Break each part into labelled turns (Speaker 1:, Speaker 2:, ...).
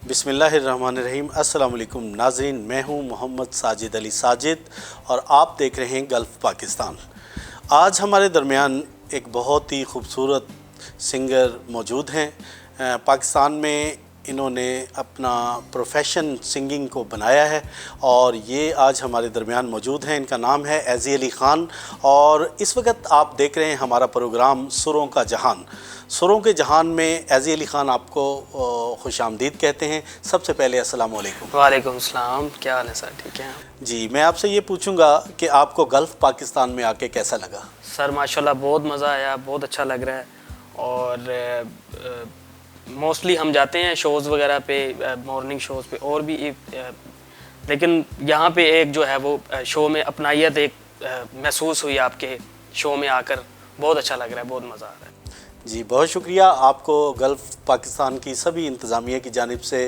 Speaker 1: बिस्मिल्लाहिर्रहमानिर्रहीम। अस्सलाम वालेकुम नाज़रीन, मैं हूं मोहम्मद साजिद अली साजिद और आप देख रहे हैं गल्फ़ पाकिस्तान। आज हमारे दरमियान एक बहुत ही खूबसूरत सिंगर मौजूद हैं। पाकिस्तान में इन्होंने अपना प्रोफेशन सिंगिंग को बनाया है और ये आज हमारे दरमियान मौजूद हैं। इनका नाम है एज़ी अली ख़ान और इस वक्त आप देख रहे हैं हमारा प्रोग्राम सुरों का जहान। सुरों के जहान में एज़ी अली ख़ान आपको खुशामदीद कहते हैं। सबसे पहले अस्सलाम वालेकुम।
Speaker 2: वालेकुम सलाम, क्या हाल है सर? ठीक है
Speaker 1: जी, मैं आपसे ये पूछूंगा कि आपको गल्फ़ पाकिस्तान में आके कैसा लगा?
Speaker 2: सर माशाल्लाह बहुत मज़ा आया, बहुत अच्छा लग रहा है। और मोस्टली हम जाते हैं शोज़ वगैरह पे, मॉर्निंग शोज़ पे और भी, लेकिन यहाँ पे एक जो है वो शो में अपनाइयत एक महसूस हुई। आपके शो में आकर बहुत अच्छा लग रहा है, बहुत मज़ा आ रहा है।
Speaker 1: जी, बहुत शुक्रिया। आपको गल्फ़ पाकिस्तान की सभी इंतज़ामिया की जानिब से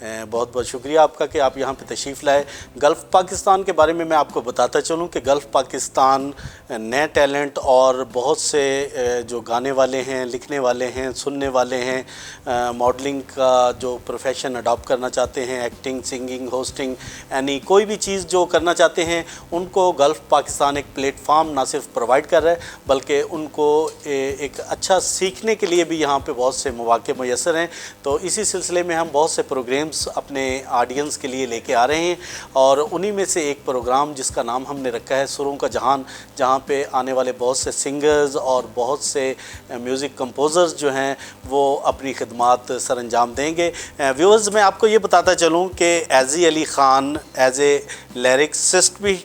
Speaker 1: बहुत बहुत शुक्रिया आपका कि आप यहाँ पे तशरीफ़ लाए। गल्फ़ पाकिस्तान के बारे में मैं आपको बताता चलूँ कि गल्फ़ पाकिस्तान नए टैलेंट और बहुत से जो गाने वाले हैं, लिखने वाले हैं, सुनने वाले हैं, मॉडलिंग का जो प्रोफेशन अडॉप्ट करना चाहते हैं, एक्टिंग, सिंगिंग, होस्टिंग, यानी कोई भी चीज़ जो करना चाहते हैं, उनको गल्फ़ पाकिस्तान एक प्लेटफार्म ना सिर्फ प्रोवाइड कर रहा है बल्कि उनको एक अच्छा सीखने के लिए भी यहाँ पे बहुत से मौक़े मुयस्सर हैं। तो इसी सिलसिले में हम बहुत से प्रोग्राम्स अपने ऑडियंस के लिए लेके आ रहे हैं और उन्हीं में से एक प्रोग्राम जिसका नाम हमने रखा है सुरों का जहान, जहाँ पे आने वाले बहुत से सिंगर्स और बहुत से म्यूज़िक कंपोज़र्स जो हैं वो अपनी खिदमात सर अंजाम देंगे। व्यूअर्स, मैं आपको ये बताता चलूँ कि एज़ी Ali Khan as a lyricist भी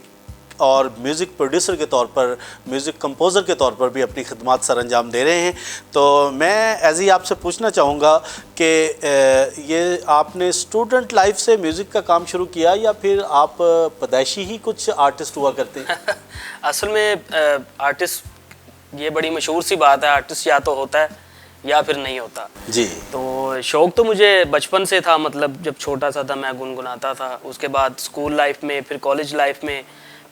Speaker 1: और म्यूज़िक प्रोड्यूसर के तौर पर, म्यूज़िक कंपोज़र के तौर पर भी अपनी खिदमात सर अंजाम दे रहे हैं। तो मैं एज़ी आपसे पूछना चाहूँगा कि ये आपने स्टूडेंट लाइफ से म्यूज़िक का काम शुरू किया या फिर आप पैदाइशी ही कुछ आर्टिस्ट हुआ करते हैं?
Speaker 2: असल में आर्टिस्ट, ये बड़ी मशहूर सी बात है, आर्टिस्ट या तो होता है या फिर नहीं होता। जी, तो शौक़ तो मुझे बचपन से था, मतलब जब छोटा सा था मैं गुनगुनाता था। उसके बाद स्कूल लाइफ में, फिर कॉलेज लाइफ में,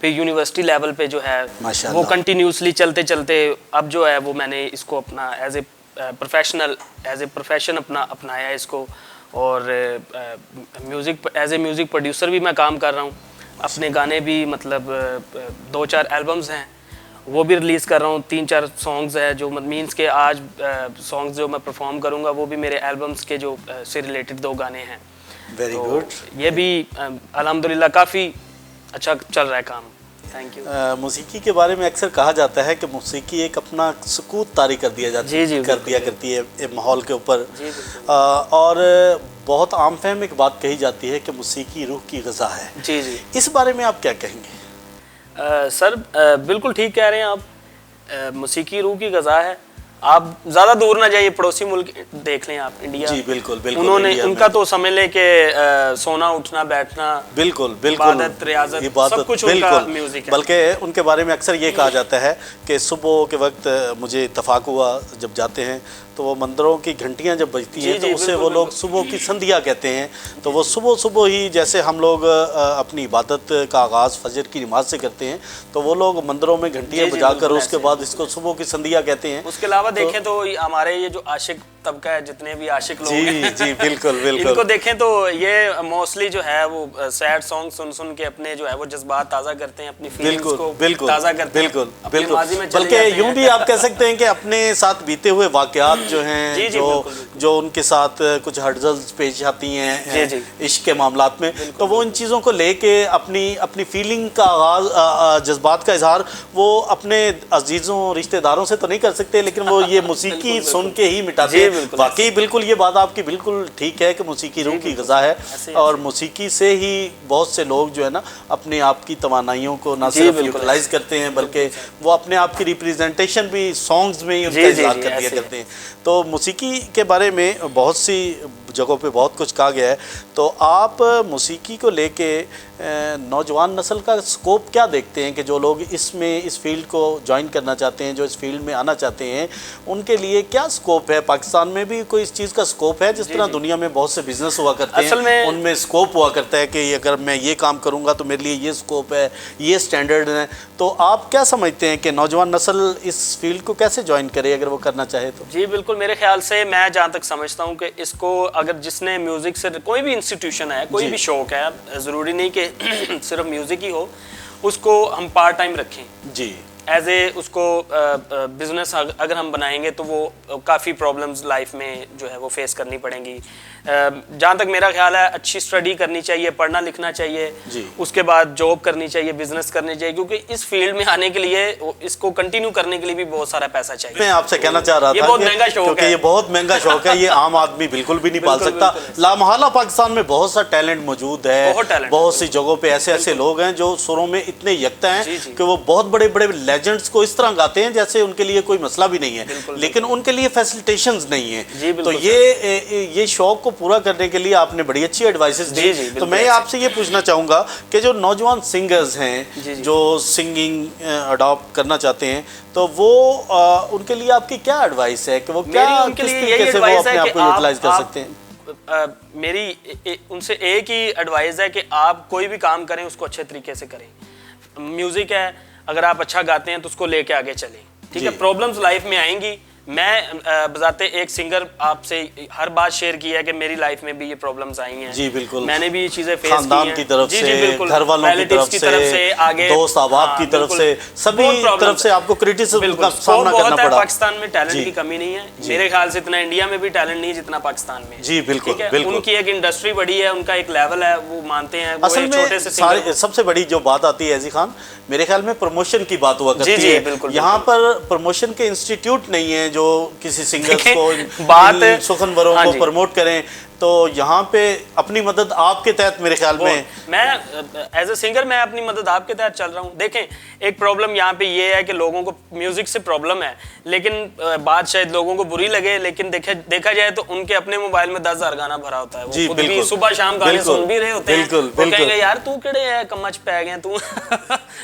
Speaker 2: फिर यूनिवर्सिटी लेवल पे जो है वो कंटिन्यूसली चलते चलते अब जो है वो मैंने इसको अपना एज ए प्रोफेशन अपनाया इसको। और music as a music producer भी मैं काम कर रहा हूँ। अपने गाने भी मतलब 2-4 एल्बम्स हैं, वो भी रिलीज़ कर रहा हूँ। 3-4 सॉन्ग्स है जो मीन्स के आज सॉन्ग्स जो मैं परफॉर्म करूँगा वो भी मेरे एल्बम्स के जो से रिलेटेड 2 गाने हैं।
Speaker 1: Very good.
Speaker 2: ये भी अल्हम्दुलिल्लाह काफ़ी अच्छा चल रहा है काम। Thank you.
Speaker 1: मौसीकी के बारे में अक्सर कहा जाता है कि मौसीकी एक अपना सुकूत तारी कर दिया जाता है, कर दिया करती है माहौल के ऊपर। और बहुत आम फहम एक बात कही जाती है कि मौसीकी रूह की ग़िज़ा है। जी जी, इस बारे में आप क्या कहेंगे?
Speaker 2: सर बिल्कुल ठीक कह रहे हैं आप। मौसीकी रूह की ग़िज़ा है। आप ज़्यादा दूर ना जाइए, पड़ोसी मुल्क देख लें आप, इंडिया।
Speaker 1: जी बिल्कुल बिल्कुल।
Speaker 2: उन्होंने उनका तो समझ लें कि सोना उठना बैठना,
Speaker 1: बिल्कुल बिल्कुल,
Speaker 2: इबादत, रियाज़त, सब कुछ उनका म्यूज़िक है।
Speaker 1: बल्कि उनके बारे में अक्सर ये कहा जाता है कि सुबह के वक्त मुझे इत्तफाक हुआ जब जाते हैं तो वो मंदिरों की घंटियां जब बजती हैं तो उससे वो लोग सुबह की संध्या कहते हैं। तो वो सुबह सुबह ही जैसे हम लोग अपनी इबादत का आगाज़ फजर की नमाज से करते हैं तो वो लोग मंदिरों में घंटियां बजाकर उसके बाद इसको सुबह की संध्या कहते हैं।
Speaker 2: उसके अलावा देखें तो हमारे ये जो आशिक तबका है, जितने भी आशिक लोग हैं,
Speaker 1: जी बिल्कुल बिल्कुल,
Speaker 2: इनको देखें तो ये मोस्टली जो है वो सैड सॉन्ग सुन सुन के अपने जो है वो जज्बात ताज़ा करते हैं, अपनी फीलिंग्स को ताज़ा करते हैं।
Speaker 1: बिल्कुल बिल्कुल, बल्कि यूँ भी आप कह सकते हैं कि अपने साथ बीते हुए वाक़यात जो हैं, जो उनके साथ कुछ हर्डल्स पेश आती हैं इश्क के मामलात में, तो वो इन चीज़ों को लेके अपनी फीलिंग का आगाज़, जज्बात का इजहार वो अपने अजीज़ों रिश्तेदारों से तो नहीं कर सकते, लेकिन वो ये मौसीकी सुन के ही मिटाते हैं। वाकई बिल्कुल ये बात आपकी बिल्कुल ठीक है कि मौसीकी रूह की ग़िज़ा है और मौसीकी से ही बहुत से लोग जो है ना अपने आप की तवानाइयों को ना सिर्फ यूटिलाइज करते हैं बल्कि वो अपने आप की रिप्रेजेंटेशन भी सॉन्ग्स में ही उनका इज़हार कर दिया करते हैं। तो मौसीकी के बारे में बहुत सी जगहों पे बहुत कुछ कहा गया है। तो आप मौसीकी को लेके नौजवान नस्ल का स्कोप क्या देखते हैं कि जो लोग इस फील्ड को ज्वाइन करना चाहते हैं, जो इस फील्ड में आना चाहते हैं, उनके लिए क्या स्कोप है? पाकिस्तान पाकिस्तान में भी कोई इस चीज़ का स्कोप है? जिस तरह दुनिया में बहुत से बिजनेस हुआ करते
Speaker 2: असल
Speaker 1: हैं,
Speaker 2: में
Speaker 1: उनमें स्कोप हुआ करता है कि अगर मैं ये काम करूँगा तो मेरे लिए ये स्कोप है, ये स्टैंडर्ड है। तो आप क्या समझते हैं कि नौजवान नस्ल इस फील्ड को कैसे ज्वाइन करे अगर वो करना चाहे तो?
Speaker 2: जी बिल्कुल, मेरे ख्याल से मैं जहाँ तक समझता हूँ कि इसको अगर जिसने म्यूज़िक से कोई भी इंस्टीट्यूशन है, कोई भी शौक है, ज़रूरी नहीं कि सिर्फ म्यूज़िक ही हो, उसको हम पार्ट टाइम रखें
Speaker 1: जी,
Speaker 2: एज ए उसको बिजनेस अगर हम बनाएंगे तो वो काफ़ी प्रॉब्लम्स लाइफ में जो है वो फेस करनी पड़ेंगी। जहाँ तक मेरा ख्याल है, अच्छी स्टडी करनी चाहिए, पढ़ना लिखना चाहिए, उसके बाद जॉब करनी चाहिए, बिजनेस करनी चाहिए, क्योंकि इस फील्ड में आने के लिए, इसको कंटिन्यू करने के लिए भी बहुत सारा पैसा चाहिए।
Speaker 1: मैं आपसे कहना चाह रहा था,
Speaker 2: ये बहुत महंगा शौक है,
Speaker 1: ये बहुत महंगा शौक है, ये आम आदमी बिल्कुल भी नहीं पाल सकता। लामहला पाकिस्तान में बहुत सा टैलेंट मौजूद है, बहुत सी जगहों पे ऐसे ऐसे लोग हैं जो सुरों में इतने यकता हैं कि वो बहुत बड़े बड़े लेजेंड्स को इस तरह गाते हैं जैसे उनके लिए कोई मसला भी नहीं है, लेकिन उनके लिए फैसिलिटेशंस नहीं है। तो ये शौक को पूरा करने के लिए आपने बड़ी अच्छी एडवाइसेस दी। तो मैं आपसे ये पूछना चाहूँगा कि जो नौजवान सिंगर्स हैं जो सिंगिंग अडॉप्ट करना चाहते हैं, तो वो उनके लिए आपकी क्या एडवाइस है कि वो क्या किस तरीके से वो अपने आप को यूटिलाइज कर सकते हैं?
Speaker 2: मेरी उनसे एक ही एडवाइस है कि आप कोई भी काम करें उसको अच्छे तरीके से करें। म्यूजिक है, अगर आप अच्छा गाते हैं तो उसको लेके आगे चलें, ठीक है। प्रॉब्लम्स लाइफ में आएंगी। मैं बजाते एक सिंगर आपसे हर बात शेयर की है कि मेरी लाइफ में भी ये प्रॉब्लम्स आई हैं।
Speaker 1: जी बिल्कुल,
Speaker 2: मैंने भी ये चीजें फेस
Speaker 1: खानदान की तरफ से, घर वालों की तरफ से, आगे दोस्त अहबाब की तरफ से, सभी तरफ से आपको क्रिटिसिज्म का सामना करना पड़ा।
Speaker 2: पाकिस्तान में टैलेंट की कमी नहीं है, मेरे ख्याल से इतना इंडिया में भी टैलेंट नहीं है जितना पाकिस्तान में।
Speaker 1: जी बिल्कुल बिल्कुल,
Speaker 2: उनकी एक इंडस्ट्री बड़ी है, उनका एक लेवल है, वो मानते हैं।
Speaker 1: असल में सबसे बड़ी जो बात आती है ऐसी खान, मेरे ख्याल में प्रमोशन की बात हुआ करती है। यहाँ पर प्रमोशन के इंस्टीट्यूट नहीं है जो किसी सिंगर्स को, बात सुखनवरों को प्रमोट करें। तो यहाँ पे अपनी मदद आपके तहत मेरे ख्याल में,
Speaker 2: मैं एज ए सिंगर मैं अपनी मदद आपके तहत चल रहा हूँ। देखें, एक प्रॉब्लम यहाँ पे ये है कि लोगों को म्यूजिक से प्रॉब्लम है, लेकिन बात शायद लोगों को बुरी लगे, लेकिन देखा जाए तो उनके अपने मोबाइल में 10,000 गाना भरा होता है। वो खुद भी सुबह शाम गाने सुन भी रहे होते हैं। वो कहेंगे यार तू केड़े है, कमच पै गए तू।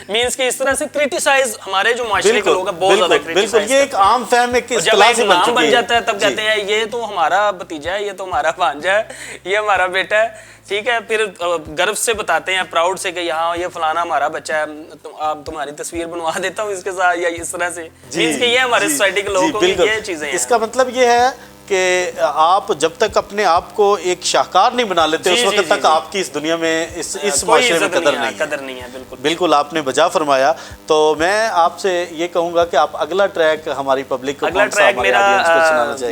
Speaker 2: मींस कि इस तरह से क्रिटिसाइज हमारे जो माशरे के लोग हैं बहुत ज्यादा क्रिटिसाइज,
Speaker 1: ये एक आम फहम है कि इस्तिलाह से
Speaker 2: नाम बन जाता है, तब कहते हैं ये तो हमारा भतीजा है, ये तो हमारा भांजा है, ये हमारा बेटा है, ठीक है। फिर गर्व से बताते हैं, प्राउड से कि यहाँ ये फलाना हमारा बच्चा है, आप तुम्हारी तस्वीर बनवा देता हूँ इसके साथ, या इस तरह से। मींस कि ये हमारे सोसाइटी के लोगों को ये चीजें हैं।
Speaker 1: इसका मतलब ये है कि आप जब तक अपने आप को एक शाहकार नहीं बना लेते उस वक्त तक आपकी इस दुनिया में, इस माशरे में कदर नहीं है। बिल्कुल आपने बजा फरमाया। तो मैं आपसे ये कहूँगा कि आप अगला ट्रैक हमारी पब्लिक को,
Speaker 2: अगला ट्रैक मेरा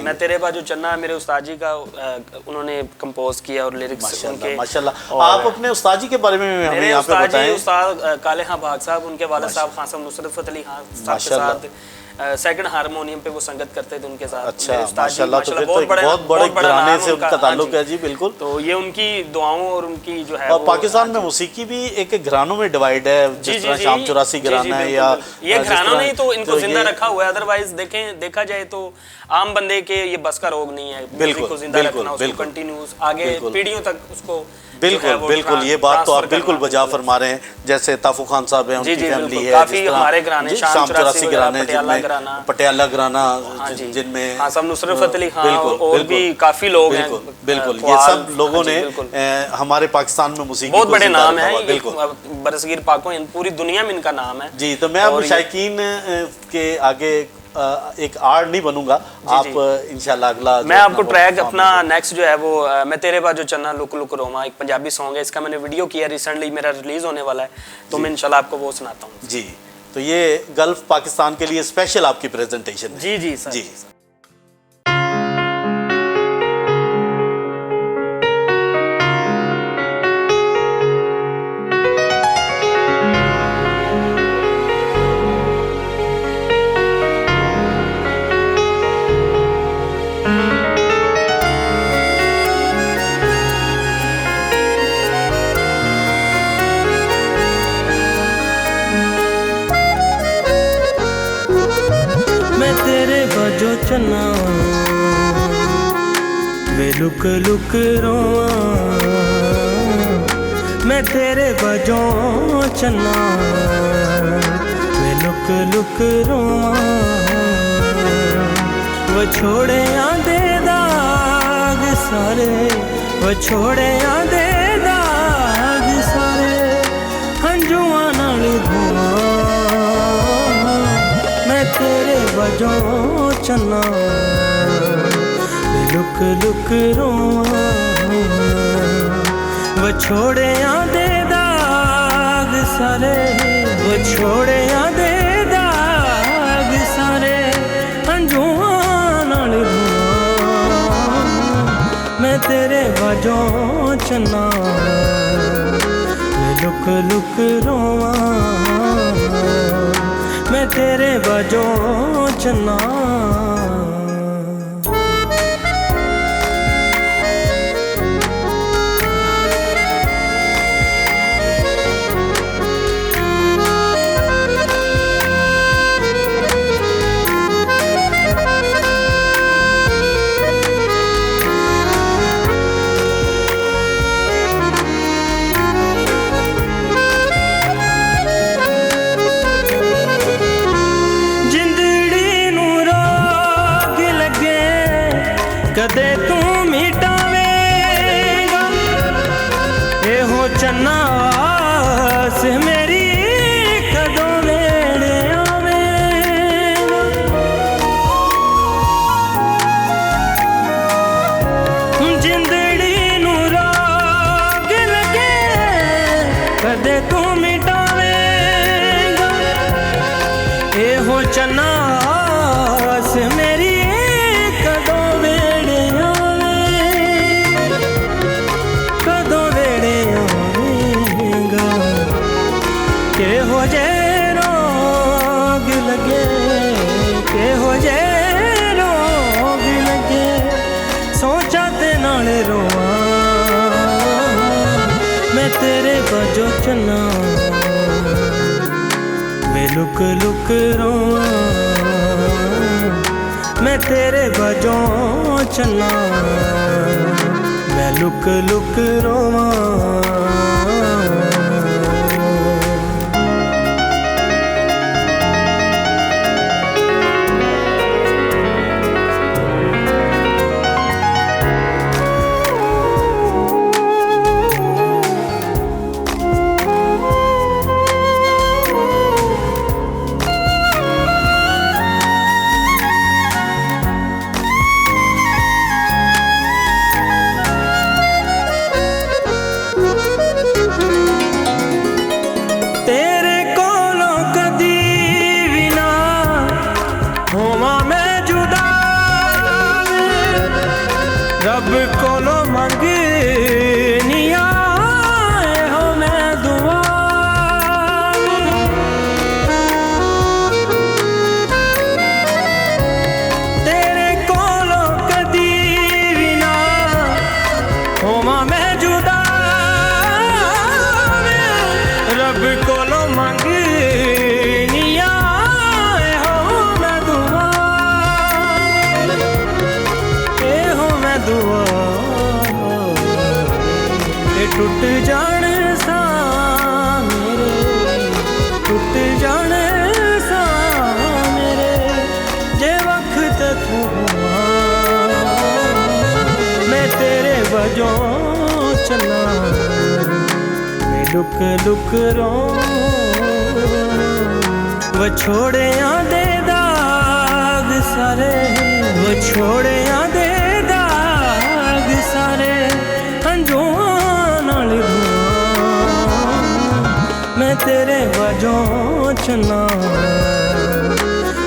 Speaker 2: मैं तेरे बाजू चन्ना, मेरे उस्ताद जी का उन्होंने कंपोज किया और लिरिक्स उनके।
Speaker 1: माशाल्लाह, आप अपने उस्ताद जी के बारे में हमें यहाँ पे बताएं।
Speaker 2: उस्ताद काले खां भाग साहब, उनके वालिद साहब खान साहब नुसरत अली खान साहब के साथ सेकंड हारमोनियम पे वो संगत करते थे उनके साथ।
Speaker 1: अच्छा, माशाल्लाह, तो बहुत बड़े घराने से उनका ताल्लुक है। जी बिल्कुल,
Speaker 2: तो ये उनकी दुआओं और उनकी जो है,
Speaker 1: और पाकिस्तान में मौसीकी भी एक घरानों में डिवाइड है, जिस तरह शाम 84 घराना है, या
Speaker 2: ये घराना नहीं तो इनको जिंदा रखा हुआ है। अदरवाइज देखा जाए तो आम बंदे के ये बस का रोग नहीं है म्यूजिक को जिंदा रखना, उसको कंटिन्यूस आगे पीढ़ियों तक उसको।
Speaker 1: बिल्कुल ये बात तो आप बिल्कुल बजा फरमा रहे हैं। जैसे ताफू खान साहब हैं, उनकी फैमिली है,
Speaker 2: काफी हमारे घराने
Speaker 1: शाम 84 घराने, पटियाला घराना, जिनमें
Speaker 2: नुसरत अली खान और भी काफी लोग हैं।
Speaker 1: बिल्कुल ये सब लोगों ने हमारे पाकिस्तान में मौसीकी
Speaker 2: बहुत बड़े नाम है, बिल्कुल बरसगीर पाकों पूरी दुनिया में इनका नाम है।
Speaker 1: जी, तो मैं अब शायकीन के आगे एक आर्ट नहीं बनूंगा। आप इंशाल्लाह अगला
Speaker 2: मैं आपको ट्रैक अपना नेक्स्ट जो है वो मैं तेरे बाजू चन्ना लुक लुक रोमा, एक पंजाबी सॉन्ग है, इसका मैंने वीडियो किया रिसेंटली, मेरा रिलीज होने वाला है, तो मैं इंशाल्लाह आपको वो सुनाता हूँ।
Speaker 1: जी, तो ये गल्फ पाकिस्तान के लिए स्पेशल आपकी प्रेजेंटेशन है।
Speaker 2: जी जी सर। जी
Speaker 3: चन्ना वे लुक लुक रोवां, मैं तेरे बजों चन्ना वे लुक लुक रोवां, वो छोड़े आंदे सारे वो छोड़ियां दे दाग सारे हंजुआं नाल धोआं मैं तेरे वजों चन्ना लुक लुक रोआं वो छोड़ियां दे दाग सारे वो छोड़ियां दे दाग सारे हंजुआं नाल धोआं मैं तेरे वजों चन्ना लुक लुक रोआं मैं तेरे वजों चन्ना कदे तू मिटावेगा एहो चन्ना आस मेरी कदों वेड़े आवेगा जिंदड़ी नू रोग लगे कदे तू मिटावेगा एहो चन्ना आस मेरी केहो जे रोग लगे केहो जे रोग लगे सोचा ते नाल रोआं मैं तेरे वजों चन्ना वे लुक लुक रोआं मैं तेरे वजों चन्ना मैं लुक लुक रोआं रब कोलो मंगनी आए हो मैं दुआ तेरे कोलो कदी भी ना होवा मैं जुदा रब कोलो मंगनी आए हो मैं दुआ दुआ टूट जाने सा मेरे टूट जाने सा मेरे जे वक्त तू मैं तेरे वजों चला मैं लुक लुक रोऊं वो छोड़ियां दे दाग सारे वो छोड़ियां दे दाग सारे हंजुआं नाल धोआं मैं तेरे वजों चला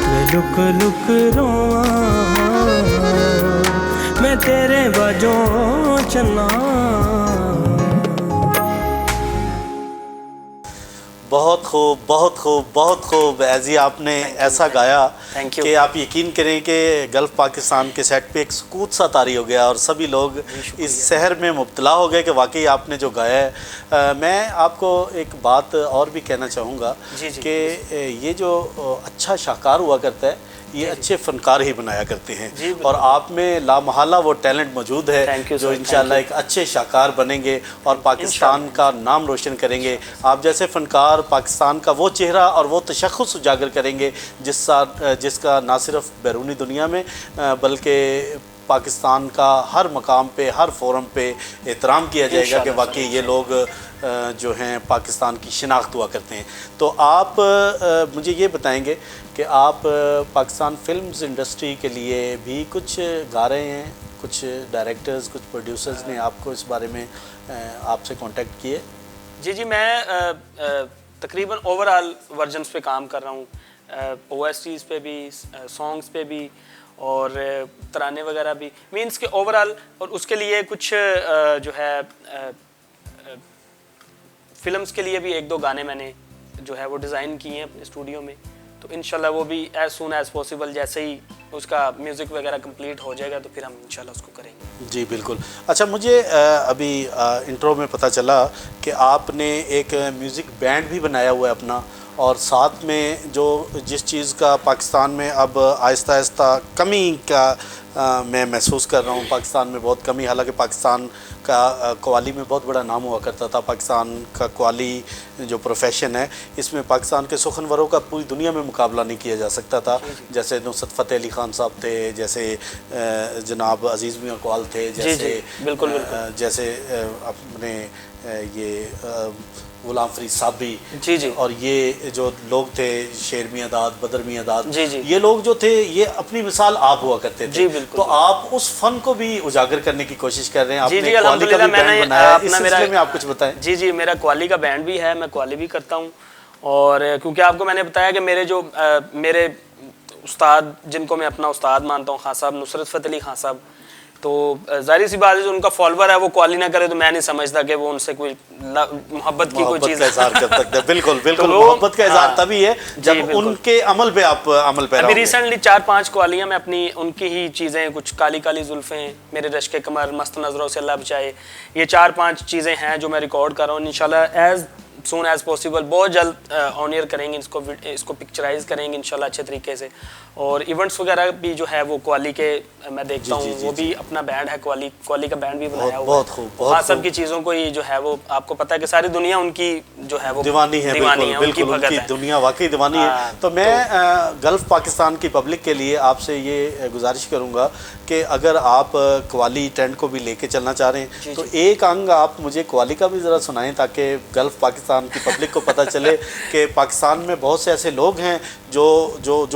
Speaker 3: मैं लुक लुक रोआं मैं तेरे वजों चला।
Speaker 1: बहुत खूब, बहुत खूब, बहुत खूब। एजी आपने ऐसा गाया कि आप यकीन करें कि गल्फ़ पाकिस्तान के सेट पे एक सुकूत सा तारी हो गया और सभी लोग इस शहर में मुब्तला हो गए कि वाकई आपने जो गाया है। मैं आपको एक बात और भी कहना चाहूँगा कि ये जो अच्छा शाहकार हुआ करता है ये अच्छे फ़नकार ही बनाया करते हैं और आप में लामहला वो टैलेंट मौजूद है जो इंशाल्लाह एक अच्छे शाहकार बनेंगे और पाकिस्तान का नाम रोशन करेंगे। आप जैसे फ़नकार पाकिस्तान का वो चेहरा और वो तशख़्ख़ुस उजागर करेंगे जिसका ना सिर्फ बैरूनी दुनिया में बल्कि पाकिस्तान का हर मकाम पे, हर फोरम पे एहतराम किया जाएगा कि वाकई ये लोग जो हैं पाकिस्तान की शिनाख्त हुआ करते हैं। तो आप मुझे ये बताएंगे कि आप पाकिस्तान फिल्म्स इंडस्ट्री के लिए भी कुछ गा रहे हैं, कुछ डायरेक्टर्स, कुछ प्रोड्यूसर्स ने आपको इस बारे में आपसे कांटेक्ट किए?
Speaker 2: जी, मैं तकरीबन ओवरऑल वर्जन्स पे काम कर रहा हूँ, OSTs पे भी, सॉन्ग्स पे भी और तराने वगैरह भी, मींस के ओवरऑल। और उसके लिए कुछ जो है फिल्म्स के लिए भी 1-2 गाने मैंने जो है वो डिज़ाइन किए हैं अपने स्टूडियो में। तो इंशाल्लाह वो भी एज सून एज़ पॉसिबल, जैसे ही उसका म्यूज़िक वगैरह कंप्लीट हो जाएगा तो फिर हम इंशाल्लाह उसको करेंगे।
Speaker 1: जी बिल्कुल। अच्छा, मुझे अभी इंट्रो में पता चला कि आपने एक म्यूज़िक बैंड भी बनाया हुआ है अपना, और साथ में जो जिस चीज़ का पाकिस्तान में अब आहिस्ता आहिस्ता कमी का मैं महसूस कर रहा हूँ, पाकिस्तान में बहुत कमी, हालांकि पाकिस्तान का कव्वाली में बहुत बड़ा नाम हुआ करता था। पाकिस्तान का कव्वाली जो प्रोफेशन है, इसमें पाकिस्तान के सुखनवरों का पूरी दुनिया में मुकाबला नहीं किया जा सकता था। जैसे नुसरत फ़तेह अली ख़ान साहब थे, जैसे जनाब अजीज़ मियां कव्वाल थे, जैसे
Speaker 2: बिल्कुल
Speaker 1: जैसे अपने ये गुलाम फरीद साहब भी,
Speaker 2: जी,
Speaker 1: और ये जो लोग थे शेर मियां दाद, बदर मियां दाद,
Speaker 2: जी,
Speaker 1: ये लोग जो थे ये अपनी मिसाल आप हुआ करते थे।
Speaker 2: जी बिल्कुल।
Speaker 1: तो आप उस फन को भी उजागर करने की कोशिश कर रहे हैं। आपने
Speaker 2: जी,
Speaker 1: कव्वाली का भी बैंड बनाया, इस सिलसिले में आप कुछ बताएं।
Speaker 2: जी, मेरा कव्वाली का बैंड भी है, मैं कव्वाली भी करता हूँ। और क्योंकि आपको मैंने बताया कि मेरे जो मेरे उस्ताद, जिनको मैं अपना उस्ताद मानता हूँ, खान साहब नुसरत फ़तेह अली खान साहब, तो जाहिर सी बात है जो उनका फॉलोवर है वो कव्वाली ना करे तो मैं नहीं समझता कि वो उनसे कोई मोहब्बत की कोई चीज़
Speaker 1: इजहार कर सकते हैं। बिल्कुल बिल्कुल, मोहब्बत का इजहार तभी है जब उनके अमल पे आप अमल पैरा होंगे।
Speaker 2: अभी रिसेंटली 4-5 कव्वालियाँ मैं अपनी उनकी ही चीज़ें, कुछ काली काली जुल्फ़ें, मेरे रश्क के कमर, मस्त नज़रों से अल्लाह बचाए, ये 4-5 चीज़ें हैं जो मैं रिकॉर्ड कर रहा हूँ। इंशाल्लाह एज सून एज पॉसिबल बहुत जल्द ऑन एयर करेंगे, इसको पिक्चराइज करेंगे इंशाल्लाह अच्छे तरीके से। और इवेंट्स वगैरह भी जो है वो कव्वाली के मैं देखता हूँ, वो भी अपना बैंड है, कव्वाली का बैंड भी बनाया हुआ है।
Speaker 1: बहुत खूब।
Speaker 2: हाँ, सब की चीज़ों को ही जो है वो आपको पता है कि सारी दुनिया उनकी जो है वो
Speaker 1: दीवानी है, बिल्कुल उनकी दुनिया वाकई दीवानी है। तो मैं गल्फ पाकिस्तान की पब्लिक के लिए आपसे ये गुजारिश करूँगा कि अगर आप कव्वाली ट्रेंड को भी लेके चलना चाह रहे हैं तो एक अंग आप मुझे कव्वाली का भी ज़रा सुनाएं, ताकि गल्फ पाकिस्तान की पब्लिक को पता चले कि पाकिस्तान में बहुत से ऐसे लोग हैं जो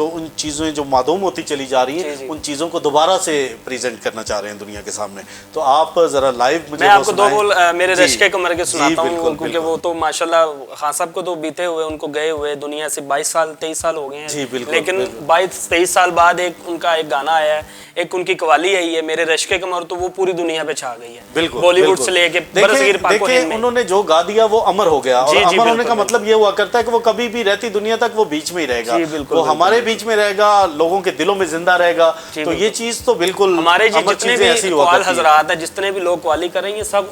Speaker 1: उन चीज़ों जो मादूम होती चली जा रही हैं, उन चीज़ों को दोबारा से प्रेजेंट करना चाह रहे हैं दुनिया के सामने। तो आप ज़रा लाइव मुझे
Speaker 2: मैं आपको 2 बोल मेरे रश्क कमर के सुनाता हूँ, क्योंकि वो तो माशाल्लाह खान साहब को तो बीते हुए, उनको गए हुए दुनिया से 22-23 साल हो गए हैं, लेकिन 22-23 साल बाद उनका एक गाना आया है, एक उनकी कव्वाली आई है मेरे रश्क कमर, तो वो पूरी दुनिया पे छा गई है, बॉलीवुड से लेके बरसगीर पाक में।
Speaker 1: उन्होंने जो गा दिया वो अमर हो गया, और अमर होने का मतलब ये हुआ करता है कि वो कभी भी रहती दुनिया तक वो बीच में ही रहेगा, वो हमारे बीच में रहेगा, लोगों के दिलों में जिंदा रहेगा। तो ये चीज तो बिल्कुल
Speaker 2: हमारे जितने भी कव्वाल हजरात है, जितने भी लोग कव्वाली कर रहे हैं, सब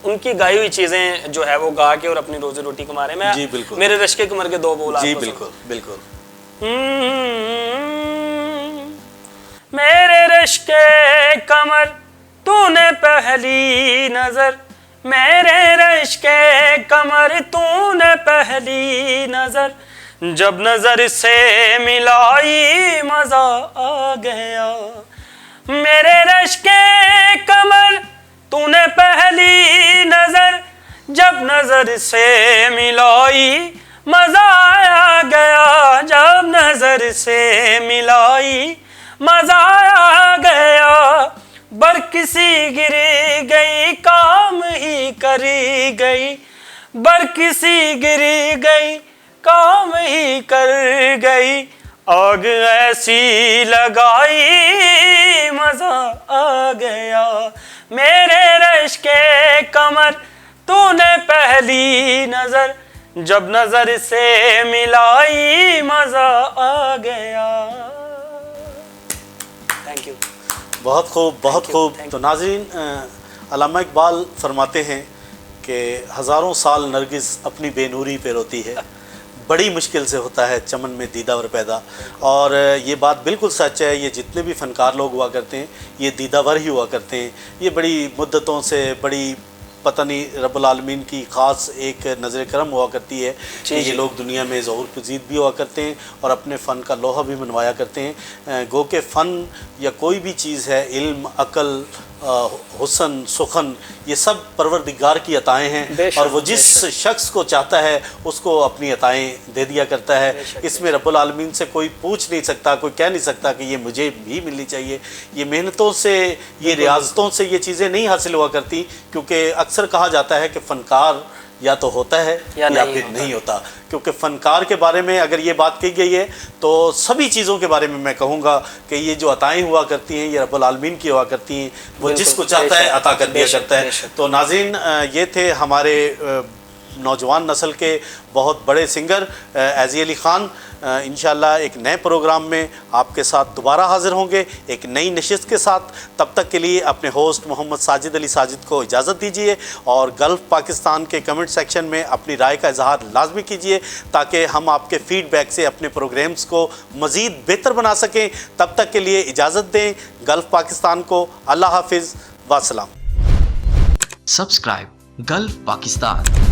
Speaker 2: उनकी गाई हुई चीजें जो है वो गा के और अपनी रोजी रोटी कमा रहे हैं। मैं मेरे रश्क कमर के 2 बोल
Speaker 1: जी बिल्कुल बिल्कुल।
Speaker 2: मेरे रश्क कमर तूने पहली नजर, मेरे रश्क कमर तूने पहली नजर, जब नजर से मिलाई मजा आ गया। मेरे रश्क कमर तूने पहली नजर, जब नजर से मिलाई मजा आ गया, जब नजर से मिलाई मजा आ गया। बरकिसी गिर गई काम ही करी गई, बरकिसी गिर गई काम ही कर गई, आग ऐसी लगाई मजा आ गया। मेरे रश्क कमर तूने पहली नजर, जब नजर से मिलाई मजा आ गया। Thank you.
Speaker 1: बहुत खूब, बहुत खूब। तो नाज़रीन, अल्लामा इकबाल फरमाते हैं कि हज़ारों साल नरगिस अपनी बेनूरी पे रोती है, बड़ी मुश्किल से होता है चमन में दीदावर पैदा। और ये बात बिल्कुल सच है, ये जितने भी फ़नकार लोग हुआ करते हैं ये दीदावर ही हुआ करते हैं। ये बड़ी मुद्दतों से, बड़ी पता नहीं रब्बुल आलमीन की ख़ास एक नज़र करम हुआ करती है कि ये लोग दुनिया में ज़हूर पजीद भी हुआ करते हैं और अपने फ़न का लोहा भी मनवाया करते हैं। गो के फ़न या कोई भी चीज़ है, इल्म, अक़ल, हुस्न, सुखन, ये सब परवरदिगार की अताएँ हैं और वो जिस शख्स को चाहता है उसको अपनी अताएँ दे दिया करता है। इसमें रब्बुल आलमीन से कोई पूछ नहीं सकता, कोई कह नहीं सकता कि ये मुझे भी मिलनी चाहिए। ये मेहनतों से, ये रियाजतों से ये चीज़ें नहीं हासिल हुआ करती, क्योंकि अक्सर कहा जाता है कि फ़नकार या तो होता है या फिर नहीं होता। क्योंकि फ़नकार के बारे में अगर ये बात कही गई है तो सभी चीज़ों के बारे में मैं कहूँगा कि ये जो अताएँ हुआ करती हैं ये रब्बुल आलमीन की हुआ करती हैं, वो जिसको चाहता है अता कर दिया करता है। तो नाज़रीन, ये थे हमारे नौजवान नस्ल के बहुत बड़े सिंगर ऐज़ी अली ख़ान। इंशाअल्लाह एक नए प्रोग्राम में आपके साथ दोबारा हाज़िर होंगे एक नई नशिस्त के साथ। तब तक के लिए अपने होस्ट मोहम्मद साजिद अली साजिद को इजाज़त दीजिए और गल्फ़ पाकिस्तान के कमेंट सेक्शन में अपनी राय का इजहार लाजमी कीजिए ताकि हम आपके फ़ीडबैक से अपने प्रोग्राम्स को मज़ीद बेहतर बना सकें। तब तक के लिए इजाज़त दें गल्फ़ पाकिस्तान को। अल्लाह हाफिज़, वस्सलाम।
Speaker 4: Subscribe gulf Pakistan.